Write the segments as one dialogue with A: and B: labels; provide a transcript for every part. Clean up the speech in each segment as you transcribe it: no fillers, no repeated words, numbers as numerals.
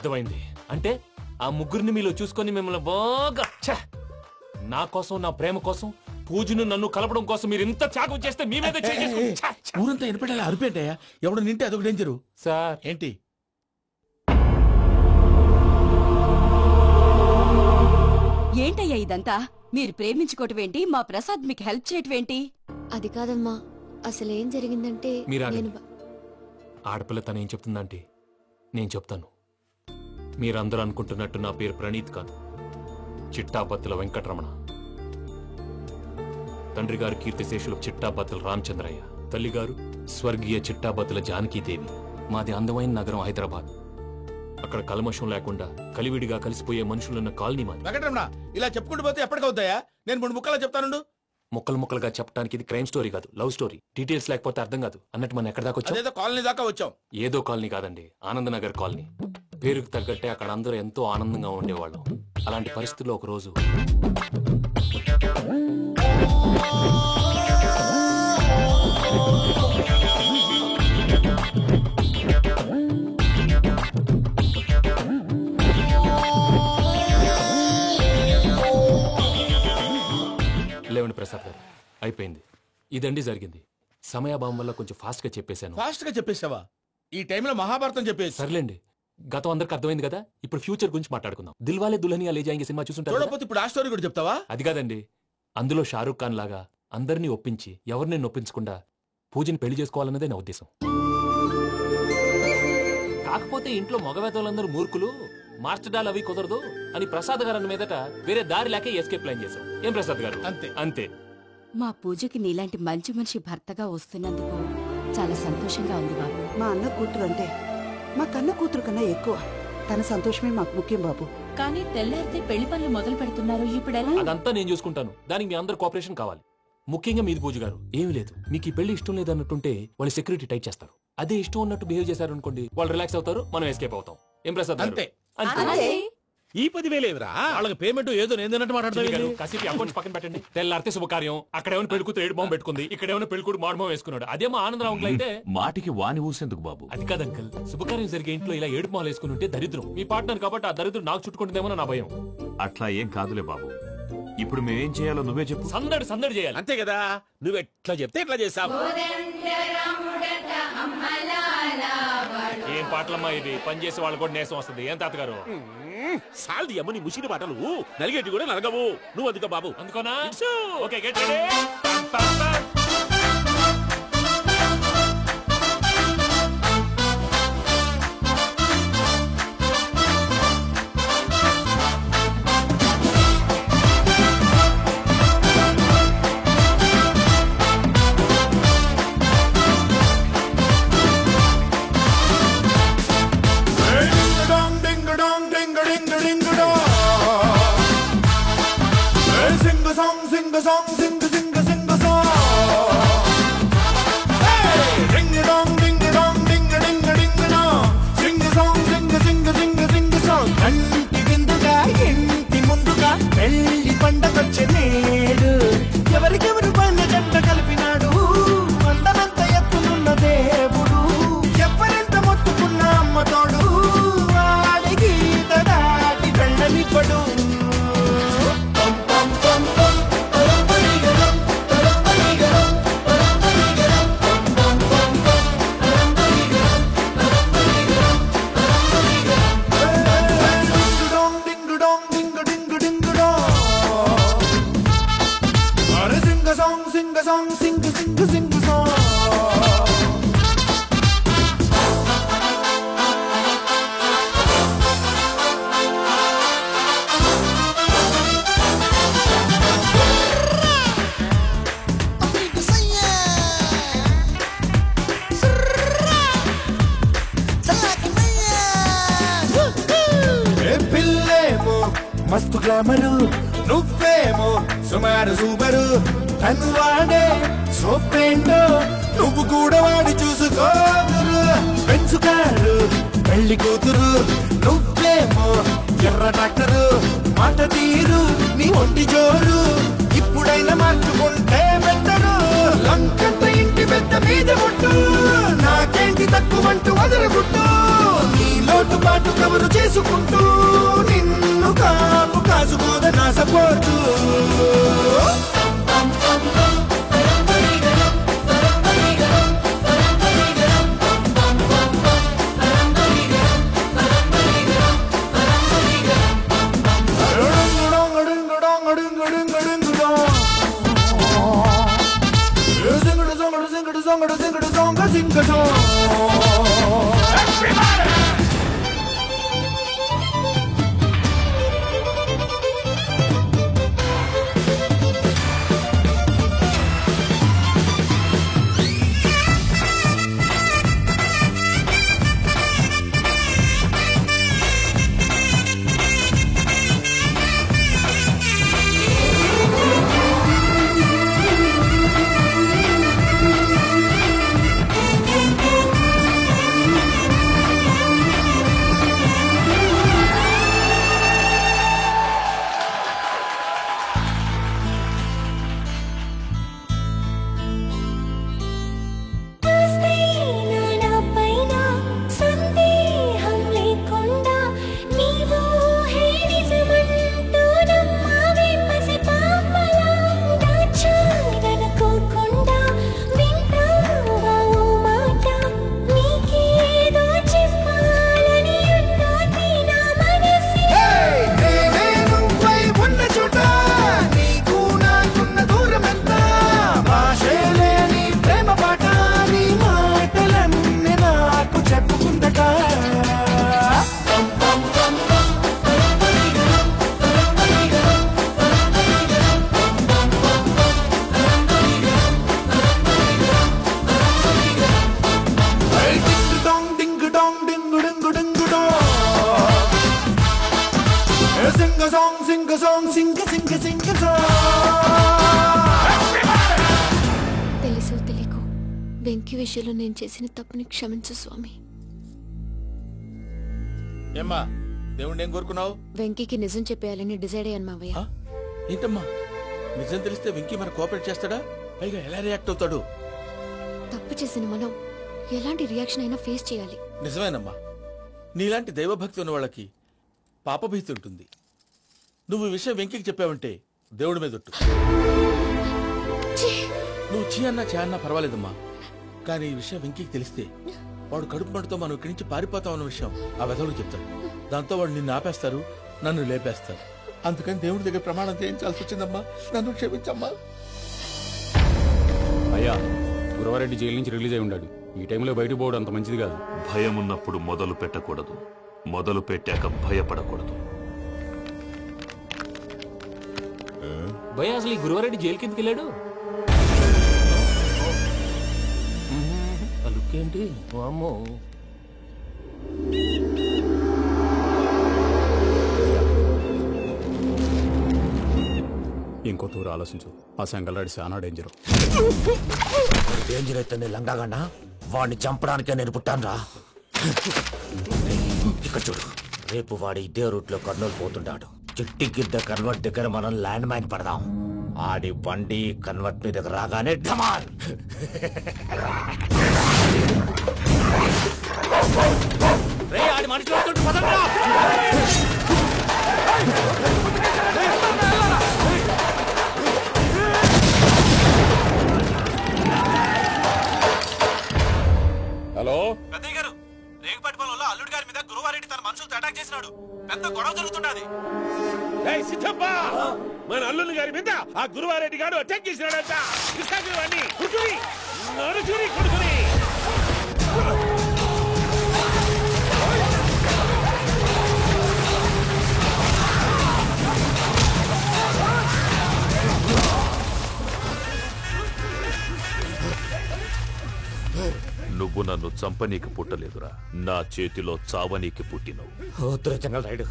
A: అర్థమైంది. అంటే ఆ ముగ్గురిని మీలో చూసుకొని మిమ్మల్ని బాగా నా కోసం, నా ప్రేమ కోసం, పూజను నన్ను కలపడం కోసం మీరు ఇంత త్యాగం చేస్తే మీ మీద
B: ఊరంతా ఎనపెట్టాలి అరిపేటయ్యా. ఎవడు నింటే అదొక డేంజరు.
A: సార్
B: ఏంటి
C: ఏంటయ్యా ఇదంతా? మీరు ప్రేమించుకోవటం ఏంటి? మా ప్రసాద్ మీకు హెల్ప్ చేయటం ఏంటి?
D: అది కాదమ్మా, అసలేం జరిగిందంటే
A: ఆడపిల్ల తనేం చెప్తుందంటే నేను చెప్తాను. మీరందరూ అనుకుంటున్నట్టు నా పేరు ప్రణీత్ కాదు, చిట్టాబత్తుల వెంకటరమణ. తండ్రి గారు కీర్తిశేషులు చిట్టాబత్తుల రామచంద్రయ్య, తల్లిగారు స్వర్గీయ చిట్టాబత్తుల జానకీదేవి. మాది అందమైన నగరం హైదరాబాద్. అక్కడ కల్మషం లేకుండా కలివిడిగా కలిసిపోయే మనుషులున్న కాలనీ మాది.
B: వెంకటరమణ, ఇలా చెప్పుకుంటూ పోతే ఎప్పటికవుతాయా? నేను 3 ముక్కలా చెప్తాను.
A: ముక్కలు ముక్కలుగా చెప్పడానికి ఇది క్రైమ్ స్టోరీ కాదు, లవ్ స్టోరీ. డీటెయిల్స్ లేకపోతే అర్థం కాదు. అన్నట్టు మనం ఎక్కడ దాకా వచ్చాం?
B: ఏదో కాలనీ దాకా వచ్చాం.
A: ఏదో కాలనీ కాదండి, ఆనందనగర్ కాలనీ. పేరుకు తగ్గట్టే అక్కడ అందరూ ఎంతో ఆనందంగా ఉండేవాళ్ళం. అలాంటి పరిస్థితుల్లో ఒక రోజు లేవండి ప్రసాద్ గారు, అయిపోయింది. ఇదండి జరిగింది. సమయాభావం వల్ల కొంచెం ఫాస్ట్ గా చెప్పేశాను.
B: ఫాస్ట్ గా చెప్పేసావా? ఈ టైంలో మహాభారతం చెప్పేసి.
A: సర్లేండి, గతం అందరికి అర్థమైంది కదా. ఇప్పుడు ఫ్యూచర్ గురించి మాట్లాడుకుందాం. దిల్వాలే దుల్హనియా లే జాయేంగే సినిమా చూసుంటారు.
B: చూడకపోతే ఇప్పుడు ఆ స్టోరీ కూడా చెప్తావా?
A: అది కాదండి, అందులో షారూక్ ఖాన్ లాగా అందరినీ ఒప్పించి ఎవరిని నొప్పించకుండా పూజని పెళ్లి చేసుకోవాలన్నదే నా ఉద్దేశం. కాకపోతే ఇంట్లో మగవేతలందరూ మూర్ఖులు, మాస్టర్ డాల్ అవి కుదరదు అని ప్రసాద్ గారు అన్న మీదట వేరే దారి లేక ఎస్కేప్ ప్లాన్ చేశాం. ఏం ప్రసాద్ గారు? అంతే అంతే.
C: మా పూజకి నీలాంటి మంచి మనిషి భర్తగా వస్తున్నందుకు చాలా సంతోషంగా ఉంది బాబు.
E: మా అన్న కూతురు అంతే, మా కన్న కూతురు కన్నా ఎక్కువ. తన సంతోషమే మాకు ముఖ్యం బాబు.
C: కానీ తెల్లారితే పెళ్లి పనులు మొదలు పెడుతున్నారు, ఇప్పుడెలా?
A: అదంతా నేను చూసుకుంటాను. దానికి మీ అందరు కోఆపరేషన్ కావాలి. ముఖ్యంగా మీది పూజ గారు. ఏమీ లేదు, మీకు ఈ పెళ్లి ఇష్టం లేదు అన్నట్టుంటే వాళ్ళు సెక్యూరిటీ టైట్ చేస్తారు. అదే ఇష్టం ఉన్నట్టు బిహేవ్ చేశారు అనుకోండి, వాళ్ళు రిలాక్స్ అవుతారు, మనం ఎస్కేప్ అవుతాం. ఏం ప్రసాద్ గారు?
B: అంతే.
F: ఈ 10,000 ఏవరా? వాళ్ళకి పేమెంట్ ఏదో నేను మాట్లాడతాను.
A: కాసేపు అకౌంట్స్ పక్కన పెట్టండి. తెల్లారితే శుభకార్యం. అక్కడేమైనా పెళ్లికూతురు ఏడు బాంబు పెట్టుకుంది, ఇక్కడేమైనా పెళ్లికూడు మాడు బాంబు వేసుకున్నాడు. అదేమో ఆనందరావు అంకుల్ అయితే
F: మాటికి వాని ఊసేందుకు బాబు?
A: అది కాదు అంకుల్, శుభకార్యం జరిగే ఇంట్లో ఇలా ఏడు మాలు వేసుకుని ఉంటే దరిద్రం. మీ పార్ట్నర్ కాబట్టి ఆ దరిద్రం నాకు చుట్టుకుంటుందేమో నా భయం.
F: అట్లా ఏం కాదులే బాబు. ఇప్పుడు మేమేం చేయాలో నువ్వే చెప్పు.
A: సందడి సందడి చేయాలి.
F: అంతే కదా, నువ్వు ఎట్లా చెప్తే ఎట్లా చేసావు.
A: ఏం పాటలమ్మా ఇది? పనిచేసే వాళ్ళు కూడా నేసం వస్తుంది. ఏం తాతగారు?
F: సాల్ది అమ్మని ముసిరి పాటలు నలిగేటి కూడా నలగవు. నువ్వు అందుకో బాబు.
A: అందుకోనా? Okay, get ready.
G: ఎవరికెవరు పన్న జంట కలిపినాడు, అందనంత ఎత్తునున్న దేవుడు, ఎవరెంత మొత్తుకున్న అమ్మతోడు, వాడికి దాటి వెళ్ళనిపడు. మస్తు గ్లామరు, నువ్వేమో సుమారు సూపరు, తను వాడే సోపేండో నువ్వు కూడా వాడి చూసుకోరు. పెంచుకారు పెళ్లి కూతురు, నువ్వేమో ఎర్ర డాక్టరు, మాట తీరు నీ ఒంటి జోరు, ఇప్పుడైనా మార్చుకుంటే బెట్టరు. లంకంత ఇంటి పెద్ద మీద ముట్టు, నాకేంటి తక్కువంటూ వదలగుట్టు, నీలో లోటు పాటు కవరు చేసుకుంటూ నిన్ను కాపు కాసుకోద నా సపోర్టు
D: తెలుసో తెలియకో వెంకీ విషయంలో నేను చేసిన తప్పుని క్షమించు స్వామి.
B: ఏమ్మా దేవుణ్ణి ఏం కోరుకున్నావు?
D: వెంకీకి నిజం చెప్పేయాలని డిసైడ్ అయ్యాను మావయ్య.
B: ఏంటమ్మా నిజం తెలిస్తే వెంకీ మన కోఆపరేట్ చేస్తాడా? పైగా ఎలా రియాక్ట్ అవుతాడు?
D: తప్పు చేసిన మనం ఎలాంటి రియాక్షన్ అయినా ఫేస్ చేయాలి.
B: నిజమేనమ్మా, నీలాంటి దైవభక్తి ఉన్న వాళ్ళకి పాపభీతి ఉంటుంది. నువ్వు ఈ విషయం వెంకీకి చెప్పావంటే దేవుడి మీద ఒట్టు. నువ్వు చీ అన్నా చే అన్నా పర్వాలేదమ్మా, కానీ ఈ విషయం వెంకీకి తెలిస్తే వాడు కడుపు మంటతో మనం ఇక్కడి నుంచి పారిపోతాం అన్న విషయం ఆ వెధవుడు చెప్తాడు. దాంతో వాడు నిన్ను ఆపేస్తారు, నన్ను లేపేస్తారు. అందుకని దేవుడి దగ్గర ప్రమాణం చేయించాల్సి వచ్చిందమ్మా, నన్ను క్షమించమ్మా.
H: అయ్యా, గురవారెడ్డి జైలు నుంచి రిలీజ్ అయి ఉన్నాడు. ఈ టైంలో బయటకు పోవడం అంత మంచిది కాదు.
A: భయం ఉన్నప్పుడు మొదలు పెట్టకూడదు, మొదలు పెట్టాక భయపడకూడదు.
F: భయ అసలు ఈ గురువారెడ్డి జైలు కిందకి వెళ్ళాడు. అలుకేంటి అమ్మో.
H: ఇంకో తూరు ఆలోచించు. ఆ సంగల్రాడి చాలా డేంజర్.
I: డేంజర్ అయితే లంగాగండా వాడిని చంపడానికే నేను పుట్టాను రా. ఇక్కడ చూడు, రేపు వాడు ఇదే రూట్ లో కర్నూలు పోతుంటాడు. చిట్టి గిద్ద కన్వర్ట్ దగ్గర మనం ల్యాండ్ మైన్ పడదాం. ఆడి బండి కన్వర్ట్ మీద రాగానే ఢమాల్. ఆడి మనుషులు
F: హలో
I: పెద్దయ్య గారు, రేగుపాటి పొలంలో అల్లుడి గారి మీద గురువారెడ్డి తన మనుషులతో అటాక్ చేసినాడు. పెద్ద గొడవ జరుగుతున్నది.
F: మన అల్లుని గారి మీద ఆ గురువారెడ్డి గారు అటాక్ చేసినాడంట. కృష్ణాగిరి కుడుకుని నడుచుని కుడుకుని
A: నువ్వు నన్ను చంపనీకి పుట్టలేదురా, నా చేతిలో చావనీకి పుట్టినవు.
I: వద్దురా చెంగల్ రైడు.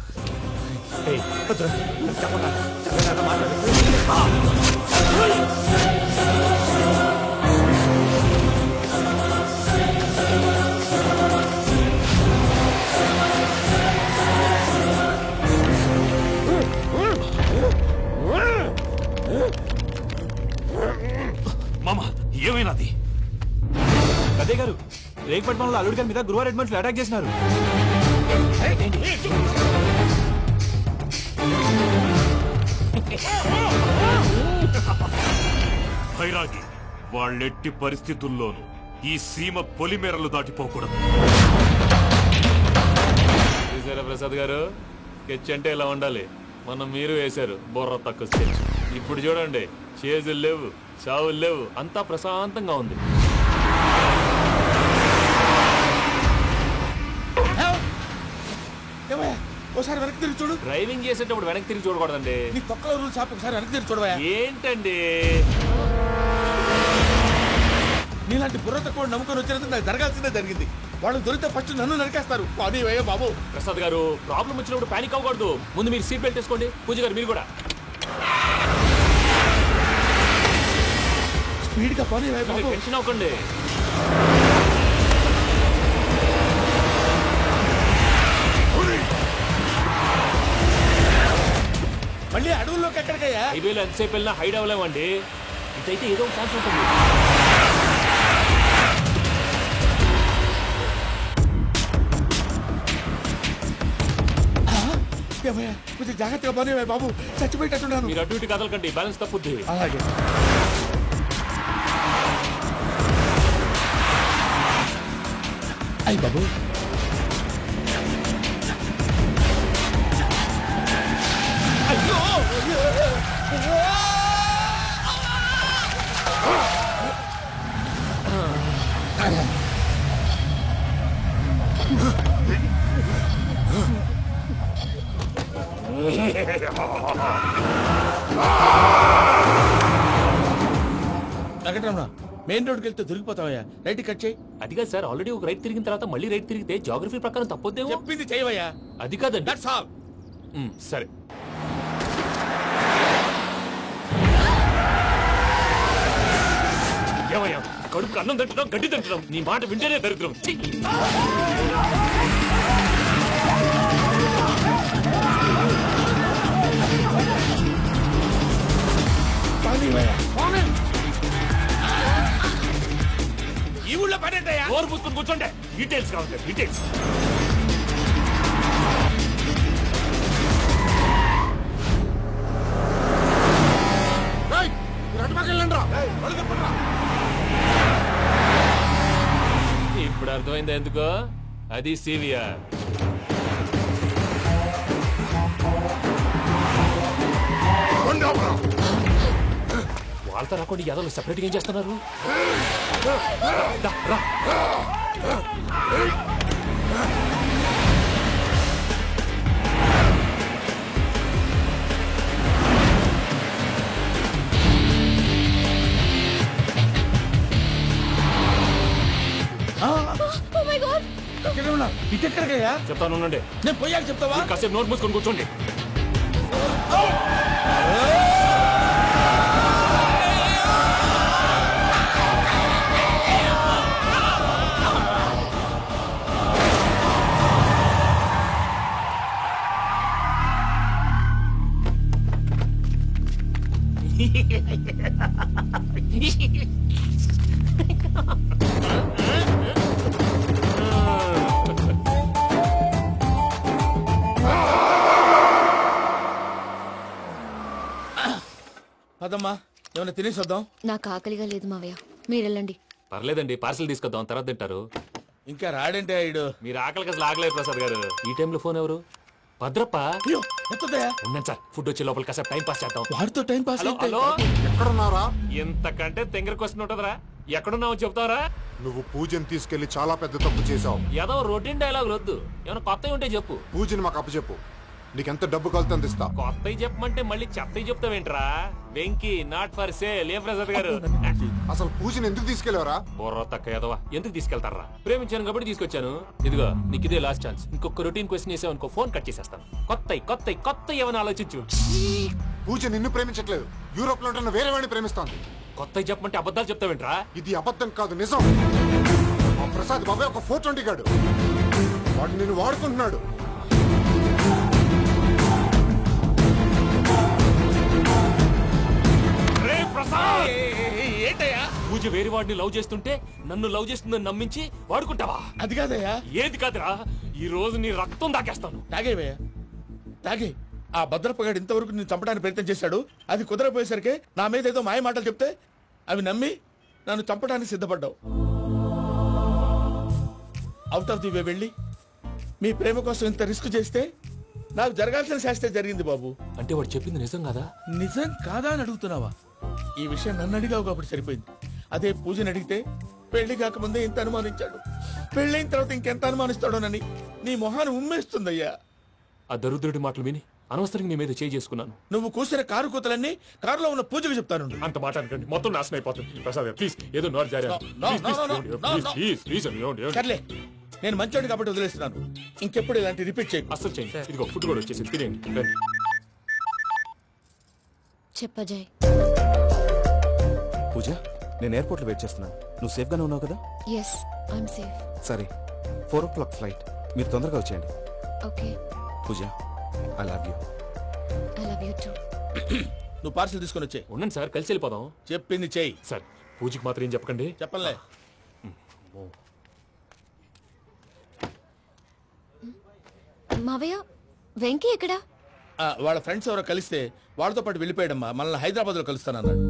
A: మామ ఏమైనాది?
I: పెద్దయ్య గారు, రేగుపాటి పొలంలో అల్లుడి గారి మీద గురువారెడ్డి మనుషులు అటాక్ చేసినారు.
A: భైరాగి వాళ్ళెట్టి పరిస్థితుల్లోనూ ఈ సీమ పొలిమేరలు దాటిపోకూడదు. చూసారా ప్రసాద్ గారు, స్కెచ్ అంటే ఇలా ఉండాలి. మనం మీరు వేశారు బుర్ర తక్కువ స్కెచ్. ఇప్పుడు చూడండి, చేజులు లేవు, చావులు లేవు, అంతా ప్రశాంతంగా ఉంది.
B: ఒకసారి వెనక్కి తిరిగి చూడు.
A: డ్రైవింగ్ చేసేటప్పుడు వెనక్కి తిరిగి చూడకూడదండి.
B: నీ తొక్కలో రూల్స్ ఆపి ఒకసారి వెనక్కి తిరిగి చూడవా.
A: ఏంటండి
B: నీలాంటి బుర్ర తక్కువ నమ్ముకొని వచ్చినందుకు నాకు జరగాల్సిందే జరిగింది. వాళ్ళు దొరికితే ఫస్ట్ నన్ను నరికేస్తారు. కానీ అయ్యో బాబు.
A: ప్రసాద్ గారు, ప్రాబ్లం వచ్చినప్పుడు పానిక్ అవ్వకూడదు. ముందు మీరు సీట్ బెల్ట్ వేసుకోండి. పూజ గారు మీరు కూడా
B: స్పీడ్ గా పని బాబు.
A: టెన్షన్ అవ్వకండి.
B: మళ్ళీ అడవుల్లోకి ఎక్కడికయ్యా?
A: హైవేలో ఎంతసేపు వెళ్ళినా హైడ్ అవ్వలేమండి. ఇదైతే ఏదో ఒక ఛాన్స్ ఉంటుంది.
B: కొంచెం జాగ్రత్తగా పని బాబు, చచ్చిపోయేటట్టున్నాను.
A: మీరు అటు ఇటు కదలకండి, బ్యాలెన్స్ తప్పుద్ది.
B: అలాగే. అయ్యి బాబు, అయ్యో వెంకటరమణ, మెయిన్ రోడ్కి వెళ్తే దొరికిపోతావయ్యా. రైట్ కట్ చేయి.
A: అది కాదు సార్, ఆల్రెడీ ఒక రైట్ తిరిగిన తర్వాత మళ్ళీ రైట్ తిరిగితే జాగ్రఫీ ప్రకారం తప్పొద్దేమో.
B: చెప్పింది చేయవయ్యా.
A: అది కాదండి.
B: That's all.
A: సరే. ఏమయ్యా, కడుపుకి అన్నం తింటున్నాం, గడ్డి తింటున్నాం, నీ మాట వింటేనే దరిద్రం.
B: ఈ ఊళ్ళో పడేటయ్యా.
A: ఓరు పుస్తకం కూర్చోండి. డీటెయిల్స్ కావాలి, డీటెయిల్స్. ఇప్పుడు అర్థమైంది ఎందుకో. అది సివిఆర్. వాళ్ళతో రాకుండా యాదవ్ సెపరేట్ గా ఏం చేస్తున్నారు?
B: ఇటెక్కడికయ్యా?
A: చెప్తాను ఉండండి.
B: నేను పోయాక చెప్తావా?
A: కాసేపు నోట్ మూసుకొని కూర్చోండి.
B: అదమ్మా, ఏమైనా తినేసి వద్దాం.
D: నాకు ఆకలిగా లేదు మావయ్య, మీరు వెళ్ళండి.
A: పర్లేదండి, పార్సల్ తీసుకొద్దాం, తర్వాత తింటారు.
B: ఇంకా రాడంటే ఆయుడు.
A: మీరు ఆకలికి అసలు ఆగలేదు ప్రసాద్ గారు. ఈ టైంలో ఫోన్ ఎవరు? భద్రప్ప.
B: అయ్యో, ఎత్తదయ్యా.
A: ఉన్నాను సార్, ఫుడ్ వచ్చే లోపల కాసేపు టైం పాస్ చేద్దాం.
B: వాడితో టైం పాస్.
A: హలో హలో,
J: ఎక్కడున్నారా?
A: ఇంతకంటే తెంగర క్వశ్చన్ ఉంటుందిరా. ఎక్కడున్నావు చెప్తావరా?
J: నువ్వు పూజని తీసుకెళ్లి చాలా పెద్ద తప్పు చేశావు.
A: ఏదో రొటీన్ డైలాగ్ వద్దు, ఏమైనా కొత్తవి ఉంటే చెప్పు.
J: పూజని మాకు అప్పచెప్పు, నీకెంత డబ్బు కలితే అందిస్తా.
A: కొత్తవి చెప్పమంటే మళ్ళీ చెత్తవి చెప్తావేంట్రా? Venky not for sale. ఏ ప్రసాద్ గారు,
J: అసలు పూజని ఎందుకు తీసుకెళ్లేవరా?
A: బుర్ర తక్క ఏదవా, ఎందుకు తీసుకెళ్తారా? ప్రేమించాను కాబట్టి తీసుకొచ్చాను. ఇదిగో నీకు ఇదే లాస్ట్ ఛాన్స్. ఇంకొక రొటీన్ క్వశ్చన్ చేసావు అనుకో, ఫోన్ కట్ చేసేస్తాను. కొత్త ఏమైనా ఆలోచించు.
J: పూజ నిన్ను ప్రేమించట్లేదు, యూరోప్ లో ఉంటున్న వేరే వాడిని ప్రేమిస్తాంది.
A: కొత్తవి చెప్పమంటే అబద్ధాలు చెప్తావేంట్రా?
J: ఇది అబద్ధం కాదు, నిజం. మా ప్రసాద్ బాబాయ్ ఒక 420 గాడు, వాడు నిన్ను వాడుకుంటున్నాడు.
A: ఏంటయ్యా? పూజ వేరే వాడిని లవ్ చేస్తుంటే నన్ను లవ్ చేస్తుందని నమ్మించి వాడుకుంటావా?
B: అది కాదయ్యా.
A: ఏది కాదురా, ఈ రోజు నీ రక్తం దాకేస్తాను.
B: తాగేవయ్యా, తాగే. ఆ భద్రపగాడు ఇంతవరకు నేను చంపడానికి ప్రయత్నం చేశాడు. అది కుదరపోయేసరికి నా మీద ఏదో మాయ మాటలు చెప్తే అవి నమ్మి నన్ను చంపడానికి సిద్ధపడ్డావు. అవుట్ ఆఫ్ ది వే వెళ్ళి మీ ప్రేమ కోసం ఇంత రిస్క్ చేస్తే నాకు జరగాల్సిన శాస్త్రే జరిగింది బాబు.
A: అంటే వాడు చెప్పింది నిజం కాదా?
B: నిజం కాదా అని అడుగుతున్నావా? ఈ విషయం నన్ను అడిగావు కాబట్టి సరిపోయింది. అదే పూజని అడిగితే పెళ్లి కాకముందే ఇంత అనుమానించాడు, పెళ్ళైన తర్వాత ఇంకెంత అనుమానిస్తాడోనని నీ మొహాన్ని ఉమ్మేస్తుందయ్యా.
A: ఆ దరిద్రుడి మాటలు విని అనవసరంగా నీ మీద చేయి చేసుకున్నాను.
B: నువ్వు కూసిన కారు కూతలన్నీ కారులో ఉన్న పూజకు చెప్తాను.
A: అంత మాట అనకండి, మొత్తం నాశనం అయిపోతుంది. ప్రసాద్ ప్లీజ్, ఏదో నోరు జారీ.
B: సర్లే, నేను మంచోడి కాబట్టి వదిలేస్తున్నాను. ఇంకెప్పుడు ఇలాంటి రిపీట్ చేయి.
A: అసలు చేయండి. ఇదిగో ఫుడ్ కూడా వచ్చేసి తినేయండి. రండి.
D: చెప్పజాయ్.
K: పూజ, నేను ఎయిర్పోర్ట్ లో వెయిట్ చేస్తున్నాను. నువ్వు సేఫ్ గానే ఉన్నావు కదా?
D: Yes, I'm safe.
K: సరే, 4 o'clock ఫ్లైట్. మీరు తొందరగా వచ్చేయండి.
D: Okay.
K: Pooja, I love you.
D: I love you too.
B: నువ్వు పార్సల్ తీసుకొని వచ్చే.
A: ఉండండి సార్, కలిసి వెళ్ళిపోదాం.
B: చెప్పింది చెయ్యి.
A: సార్, పూజకి మాత్రం ఏం చెప్పకండి.
B: చెప్పలే.
D: మావయ్య, వెంకీ ఎక్కడా?
B: వాళ్ళ ఫ్రెండ్స్ ఎవరో కలిస్తే వాళ్ళతో పాటు వెళ్ళిపోయాడమ్మా. మనల్ని హైదరాబాద్ లో కలుస్తానన్నాడు.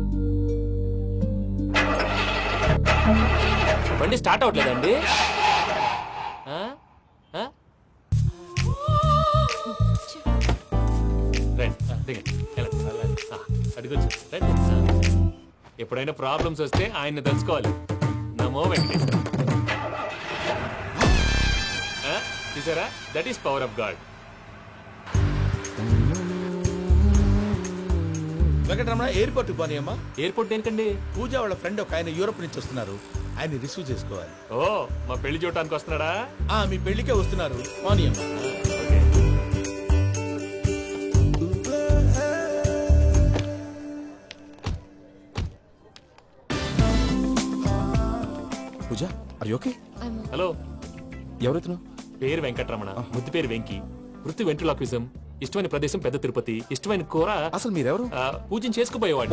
A: బండి స్టార్ట్ అవట్లేదండి. ఎప్పుడైనా ప్రాబ్లమ్స్ వస్తే ఆయన్ని తెలుసుకోవాలి. నమో వెంకటేశ్వర. చూసారా, that is power of God.
B: Venkataramana, airport పోనీ అమ్మా.
A: ఎయిర్పోర్ట్ ఏంటండి?
B: పూజ వాళ్ళ ఫ్రెండ్ ఒక ఆయన యూరోప్ నుంచి వస్తున్నారు. ఆయన రిసీవ్ చేసుకోవాలి.
A: ఓ, మా పెళ్లి చూడటానికి వస్తున్నాడా?
B: మీ పెళ్లికే వస్తున్నారు. పోనీ అమ్మా.
K: పూజ, ఆర్ యు ఓకే?
A: హలో,
K: ఎవరైతున్నావు?
A: పేరు వెంకటరమణ, ముద్దు పేరు వెంకీ, వృత్తి వెంట్రులాక్విజం, ఇష్టమైన ప్రదేశం పెద్ద తిరుపతి, ఇష్టమైన కూర.
K: అసలు మీరెవరు?
A: పూజను చేసుకుపోయేవాడు.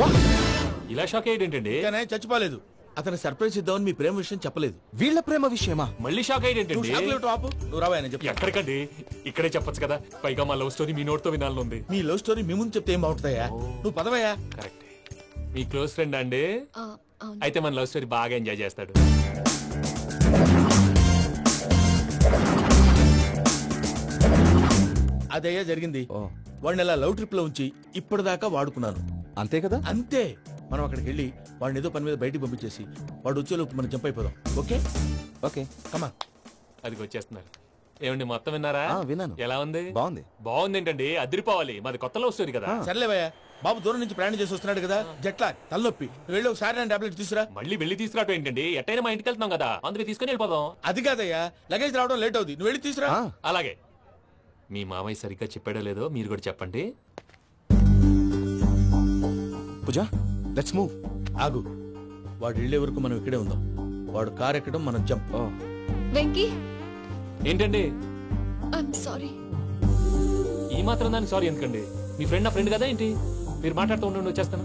A: ఇలా షాక్ అయ్యేటండి.
B: చచ్చిపోలేదు. అతను సర్ప్రైజ్ ఇద్దామని మీ ప్రేమ విషయం చెప్పలేదు.
K: వీళ్ళ ప్రేమ విషయమా?
A: మళ్ళీ షాక్ అయ్యేటండి.
B: నువ్వు రావాయని చెప్పి.
A: ఎక్కడికండి, ఇక్కడే చెప్పొచ్చు కదా. పైగా మా లవ్ స్టోరీ మీ నోట్తో వినాలనుంది.
B: మీ లవ్ స్టోరీ మీ ముందు చెప్తే ఏం బాగుంటుందయ్యా? నువ్వు పదవయ్యా.
A: కరెక్ట్. మీ క్లోజ్ ఫ్రెండ్ అండి? అయితే మన లవ్ స్టోరీ బాగా ఎంజాయ్ చేస్తాడు.
B: అదయ్యా జరిగింది. వాడిని అలా లవ్ ట్రిప్ లో ఉంచి ఇప్పటిదాకా వాడుకున్నాను.
K: అంతే కదా?
B: అంతే. మనం అక్కడికి వెళ్ళి వాడిని ఏదో పని మీద బయటికి పంపించేసి వాడు వచ్చేలోపు మనం జంప్ అయిపోదాం. ఓకే
K: ఓకే,
B: కమా.
A: అది వచ్చేస్తున్నారు. ఏమండి, మొత్తం విన్నారా?
K: విన్నాను.
A: ఎలా ఉంది?
K: బాగుంది.
A: బాగుంది ఏంటండి, అదిరిపోవాలి. మాది కొత్త లవ్ స్టోరీ కదా.
B: సర్లేవయ్యా, బాబు దూరం నుంచి ప్రయాణం చేసి వస్తున్నాడు కదా, జట్లా తలనొప్పి. వెళ్ళి ఒకసారి నా టాబ్లెట్ తీసుకురా.
A: మళ్ళీ వెళ్ళి తీసుకురావటం ఏంటండి? ఎట్టైనా మా ఇంటికి వెళ్తున్నాం కదా, అందుకే తీసుకుని వెళ్ళిపోదాం.
B: అది కాదయ్యా, లగేజ్ రావడం లేట్ అవుతుంది. నువ్వు వెళ్ళి తీసుకురా.
A: అలాగే. మీ మామయ్య సరిగ్గా చెప్పాడో లేదో మీరు కూడా చెప్పండి.
K: పూజ, లెట్స్ మూవ్.
B: ఆగు, వాడు వెళ్ళే వరకు మనం ఇక్కడే ఉందాం. వాడు కార్ ఎక్కడం, మనం జంప్.
D: వెంకీ,
A: ఏంటండి?
D: I'm sorry.
A: ఈ మాత్రం దానికి సారీ ఎందుకండి? మీ ఫ్రెండ్ నా ఫ్రెండ్ కదా ఏంటి? మీరు మాట్లాడుతూ ఉండండి, వచ్చేస్తాను.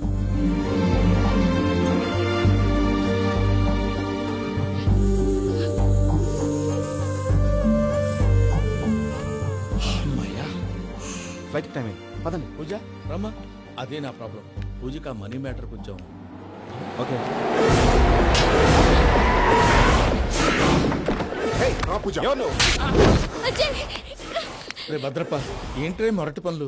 K: ఫ్లైట్ టైం అయింది, పదండి.
B: పూజ రమ్మా. అదే నా ప్రాబ్లం. పూజకి ఆ మనీ మ్యాటర్ కొంచెం.
K: ఓకే.
B: రే భద్రప్ప, ఏంట్రే మొరటి పనులు?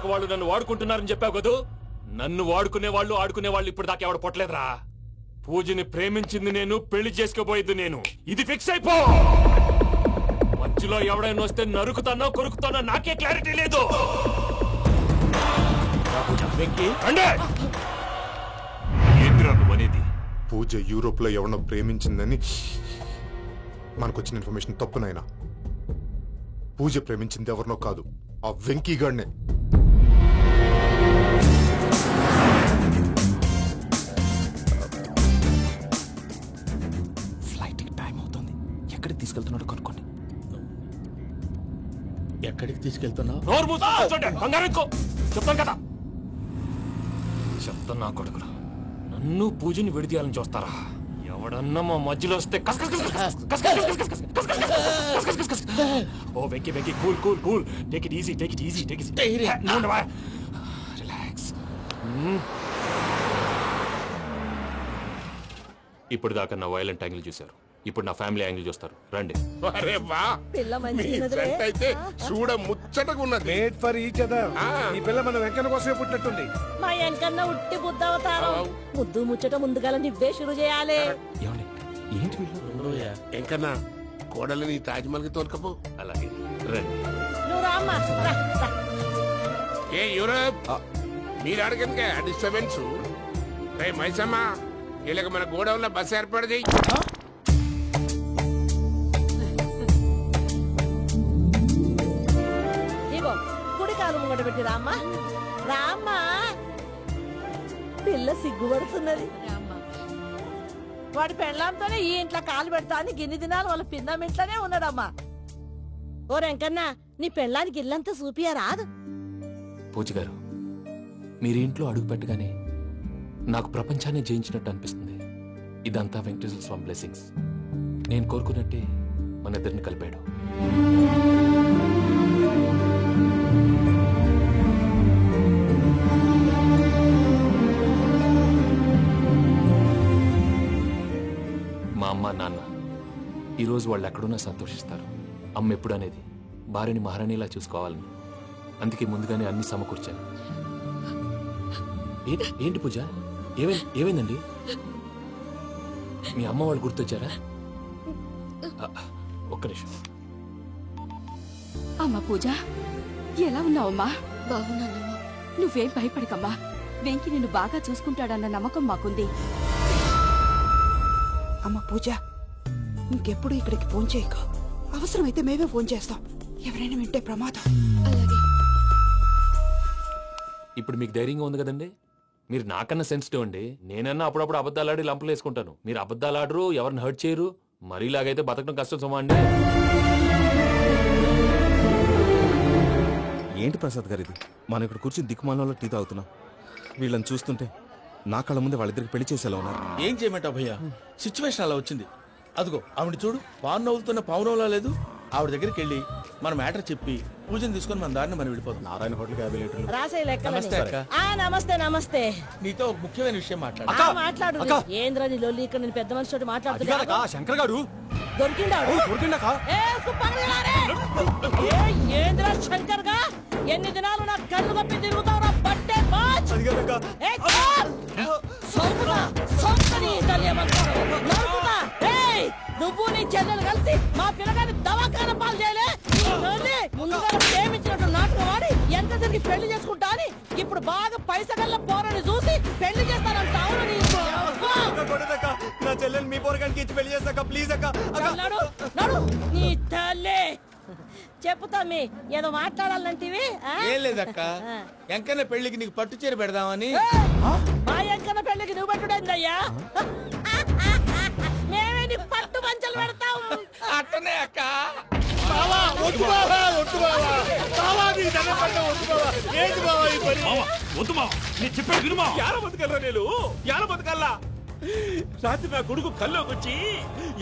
A: ఇప్పటిదాకా వాళ్ళు నన్ను వాడుకుంటున్నారని చెప్పావు కదూ. నన్ను వాడుకునే వాళ్ళు ఆడుకునే వాళ్ళు ఇప్పటిదాకా ఎవడు పొట్టలేదురా. పూజని ప్రేమించింది నేను, పెళ్లి చేసుకోబోయేది నేను. ఇది ఫిక్స్ అయిపో. మధ్యలో ఎవడైనా వస్తే నరుకుతానో కొరుకుతానో నాకే క్లారిటీ లేదు. ఏంద్రా నువ్వనేది?
J: పూజ యూరోప్ లో ఎవరినో ప్రేమించిందని మనకొచ్చిన ఇన్ఫర్మేషన్ తప్పునైనా. పూజ ప్రేమించింది ఎవరినో కాదు, ఆ వెంకీ గాడినే.
K: ఫ్లైట్ టైం అవుతుంది. ఎక్కడికి తీసుకెళ్తున్నాడో కనుక్కోండి.
B: ఎక్కడికి తీసుకెళ్తున్నావు?
A: చెప్తాను కదా. చెప్తాను నా కొడుకులు. నన్ను పూజని విడిదీయాలని చూస్తారా? ఎవడన్నా మా మధ్యలో వస్తే ఓ Venky Venky cool cool cool. Take it easy, take it easy, take it relax. ఇప్పుడు దాకా నా వైలెంట్ యాంగిల్ చూశారు, ఇప్పుడు నా ఫ్యామిలీ యాంగిల్ చూస్తారు. రండి.
F: అరే వా, మీ జంట అయితే చూడ ముచ్చటగా ఉన్నది.
G: Made for each other. ఈ పిల్ల మన వెంకన్న కోసమే పుట్టినట్టుంది.
L: మా వెంకన్న ఉట్టి బుద్ధవతారం. ముద్దు ముచ్చట ముందుగా నువ్వే షురు చేయాలి.
K: ఏంటి వీళ్ళు?
F: వెంకన్న కోడలిని తాజ్మహల్ కి తోలుకపో.
A: అలాగే రండి.
L: నువ్వు రామ్మా.
F: ఏ యూరప్, మీరు అడగనుక డిస్టర్బెన్స్. రే మైసమ్మ, వీళ్ళకి మన గోడౌన్లో బస్సు ఏర్పాటు చేయి.
L: ఇగో కుడి కాలు ముంగట పెట్టి రామ్మా. రామ్మా, పిల్ల సిగ్గుపడుతున్నది. వాడి పెళ్ళాంతోనే ఈ ఇంట్లో కాలు పెడతా అని గిన్ని దినాలు వాళ్ళ పిన్నం ఇంట్లోనే ఉన్నాడమ్మా. ఓ వెంకన్నా, నీ పెళ్ళానికి ఇల్లంతా చూపియా రాదు.
A: పూజ గారు, మీరు ఇంట్లో అడుగు పెట్టగానే నాకు ప్రపంచాన్ని జయించినట్టు అనిపిస్తుంది. ఇదంతా వెంకటేశ్వర స్వామి బ్లెస్సింగ్స్. నేను కోరుకున్నట్టే మన ఇద్దరిని కలిపాడు. మా అమ్మ నాన్న ఈరోజు వాళ్ళు ఎక్కడున్నా సంతోషిస్తారు. అమ్మ ఎప్పుడు అనేది భార్యని మహారాణిలా చూసుకోవాలని. అందుకే ముందుగానే అన్ని సమకూర్చాను. ఏంటి పూజ, ఏమైందండి? మీ అమ్మ వాళ్ళు గుర్తొచ్చారా? ఒక్క నిమిషం.
C: అమ్మా పూజ, ఎలా ఉన్నావమ్మా?
D: బాగున్నానమ్మా.
C: నువ్వేం భయపడకమ్మా. వెంకి నిన్ను బాగా చూసుకుంటాడన్న నమ్మకం మాకుంది.
E: అమ్మ పూజ, ఇంకెప్పుడు ఇక్కడికి ఫోన్ చేయక. అవసరమైతే మేమే ఫోన్ చేస్తాం. ఎవరైనా వింటే ప్రమాదం.
D: అలాగే.
A: ఇప్పుడు మీకు ధైర్యంగా ఉంది కదండి. మీరు నాకన్నా సెన్సిటివ్ అండి. నేనన్నా అప్పుడప్పుడు అబద్ధాలాడి లంపలు వేసుకుంటాను. మీరు అబద్ధాలు ఆడరు, ఎవరిని హర్ట్ చేయరు. మరీలాగైతే బతకడం కష్టం సుమా అండి.
K: ఏంటి ప్రసాద్ గారు ఇది? మనం ఇక్కడ కూర్చుని దిక్కుమాలలో టీ తాగుతున్నాం. వీళ్ళని చూస్తుంటే నా కళ్ళ ముందే వాళ్ళిద్దరికి పెళ్లి చేసేలా ఉన్నారు.
B: ఏం చేయమంటావు భయ్యా, సిచ్యువేషన్ అలా వచ్చింది. అదిగో ఆవిడ చూడు, పాను నవ్వుతున్న పౌనంలా లేదు. ఆవిడ దగ్గరికి వెళ్ళి మన మ్యాటర్ చెప్పి పూజను తీసుకొని మన దారిని మనం వెళ్ళిపోతాం.
K: నారాయణ హోటల్ 50 లీటర్లు.
L: రాసే లెక్క.
B: నమస్తే అక్క.
L: నమస్తే నమస్తే.
B: నీతో ఒక ముఖ్యమైన విషయం మాట్లాడు.
L: ఏంద్ర నీ లొల్లి? ఇక్కడ నేను పెద్ద మనిషితో మాట్లాడుతున్నా.
H: శంకర్ గారు
L: దొరికిండాడు. ఏంద్ర శంకర్ గా ఎన్ని దినాలు నా కళ్ళు కప్పి తిరుగుతావు? బట్టే బాచ్ నువ్వు నీ చెల్లెలు కలిసి మా పిల్లగాని దవాఖాన పాలు చేయలే. ముందుగా ప్రేమించినట్టు నాటకం ఆడి ఎంత తిరిగి పెళ్లి చేసుకుంటా అని ఇప్పుడు బాగా పైసగల్ల పోరని చూసి పెళ్లి చేస్తానంట.
K: నా చెల్లెలు మీ పోరగానికి ఇచ్చి పెళ్లి చేస్తాక ప్లీజ్ అక్క.
L: నడు నీ తల్లి. చెప్పుతా మీ ఏదో మాట్లాడాలంటివి.
B: ఏం లేదక్క, ఎంకన్న పెళ్లికి నీకు పట్టు చీర పెడదామని.
L: మా ఎంకన్న పెళ్లికి నువ్వు పెట్టుడేందయ్యా? మేమే నీకు పట్టు పంచలు పెడతాం.
B: అట్టనే అక్క.
F: రాత్రి నా కొడుకు కల్లోకి వచ్చి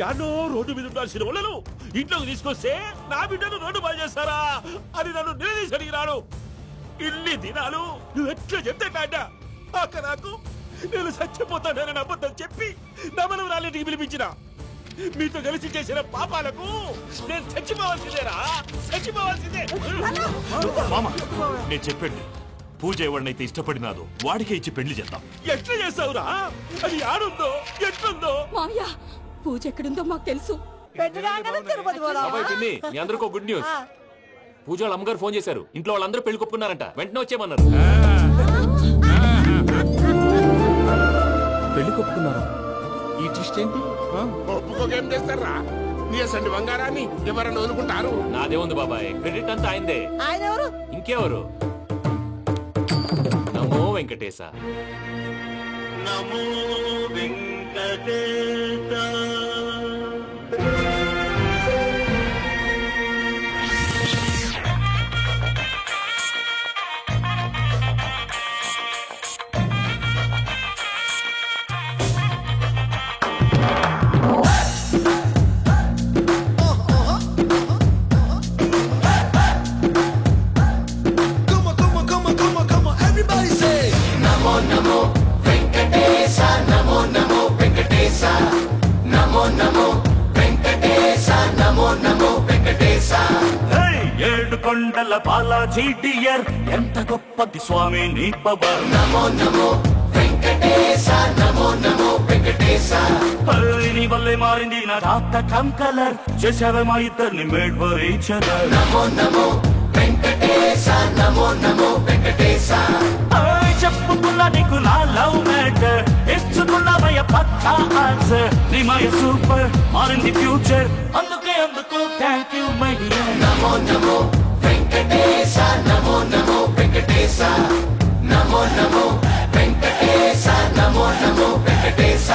F: యాడో రోడ్డు మీద ఉండాల్సిన వాళ్ళను ఇంట్లోకి తీసుకొస్తే నా బిడ్డను రోడ్డు బాగా చేస్తారా అని నన్ను నిలదీసి అడిగినాడు. ఇన్ని దినాలు నువ్వు ఎట్లా చెప్తే కాట అక్క నాకు నేను చచ్చిపోతానని అబద్ధం చెప్పి నమ్మను రాలేటికి పిలిపించిన. మీతో కలిసి చేసిన పాపాలకు నేను చచ్చిపోవాల్సిందేరా, చచ్చిపోవాల్సిందే.
A: మామ నేను చెప్పండి,
F: పూజ ఎవరినైతే ఇష్టపడినాదో వాడికే ఇచ్చి పెళ్లి చేద్దాం. ఎట్లా చేస్తావురా? అది ఆడుందో ఎట్లుందో?
C: మావయ్య పూజ ఎక్కడుందో మాకు తెలుసు.
A: బాబాయ్ పిన్ని, మీ అందరికీ గుడ్ న్యూస్. పూజ వాళ్ళ అమ్మగారు ఫోన్ చేశారు. ఇంట్లో వాళ్ళందరూ పెళ్లి కొప్పుకున్నారంట. వెంటనే వచ్చేయమన్నారు.
B: పెళ్లి కొప్పుకున్నారా? ఈ ట్విస్ట్ ఏంటి?
M: ఒప్పుకోకేం చేస్తారా? నీ అసంటి బంగారాన్ని ఎవరన్నా వదులుకుంటారు?
A: నాదే ఉంది బాబాయ్, క్రెడిట్ అంతా ఆయనదే.
L: ఆయన ఎవరు?
A: ఇంకెవరు? నమో వెంకటేశ.
F: నమో వెంకటేశ. ఏడు కొండల బాలాజీ డియర్, ఎంత గొప్పది స్వామి నీ పవర్. నమో నమో వెంకటేశ, నమో నమో వెంకటేశ. నీ వల్లే మారింది నా డాక్ట కమ్ కలర్, చేసావే మా ఇద్దరిని మేడ్ ఫర్ ఈచ్ అదర్. నమో నమో వెంకటేశ, నమో నమో వెంకటేశ. చెప్పుకున్నా నీకు నా లవ్ మ్యాటర్, ఇచ్చుకున్నావయ్య పక్కా ఆన్సర్. నీ మై సూపర్, మారింది ఫ్యూచర్, అందుకే అందుకు థ్యాంక్ యూ మై డియర్. నమో నమో వెంకటేశ, నమో నమో వెంకటేశ. నమో నమో వెంకటేశ, నమో నమో వెంకటేశ.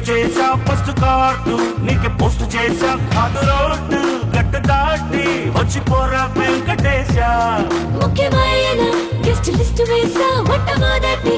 F: చేసా ఫస్ట్ కార్డు నీకే పోస్ట్ చేసా, కాదు రోడ్డు గట్టు దాటి వచ్చిపోరా వెంకటేశ.
D: ముఖ్యమైన గెస్ట్ లిస్ట్ వేసా మొట్టమొదటి